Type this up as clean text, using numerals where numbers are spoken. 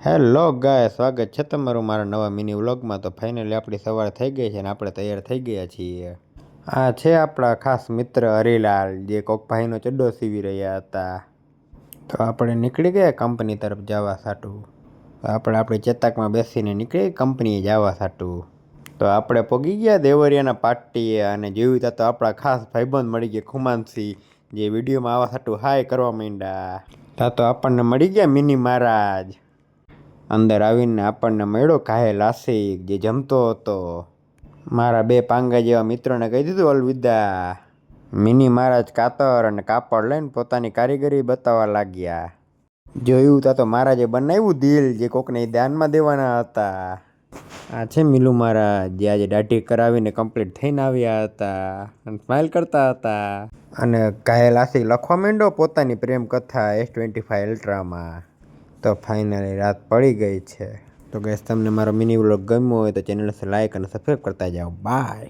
Hello ગાય, સ્વાગત છે તમારું મારા નવા મિની વ્લોગમાં. તો ફાઇનલી આપણી સવાર થઈ ગઈ છે અને આપણે તૈયાર થઈ ગયા છીએ. આ છે આપણા ખાસ મિત્ર હરિલાલ, જે કોક ભાઈનો ચડ્ડો સીવી રહ્યા હતા. તો આપણે નીકળી ગયા કંપની તરફ જવા સાટું. આપણી ચેતકમાં બેસીને નીકળી કંપનીએ જવા સાટું. તો આપણે પહોંચી ગયા દેવરિયાના પાટીએ અને જોયું તો આપણા ખાસ ભાઈબંધ મળી ગયા ખુમાનસિંહ, જે વિડીયોમાં આવવા સાટું હાય કરવા માંડ્યા. તો આપણને મળી ગયા મિની મહારાજ. અંદર આવીને આપણને મળ્યો ઘાયલ આશિક, જે જમતો હતો. મારા બે પાંગા જેવા મિત્રોને કહી દીધું અલવિદા. મિની મહારાજ કાતર અને કાપડ લઈને પોતાની કારીગરી બતાવવા લાગ્યા. જોયું તો મહારાજે બનાવ્યું દિલ, જે કોકને દાનમાં દેવાના હતા. આ છે મિલુ મહારાજ, જે આજે દાઢી કરાવીને કમ્પ્લીટ થઈને આવ્યા હતા અને સ્માઇલ કરતા હતા. અને ઘાયલ આશિક લખવા માંડ્યો પોતાની પ્રેમ કથા S25 અલ્ટ્રામાં. તો ફાઇનલી રાત પડી ગઈ છે. તો ગાઈસ, તમને મારો મિની વ્લોગ ગમ્યો હોય તો ચેનલને લાઈક અને સબસ્ક્રાઈબ કરતા જાઓ. બાય.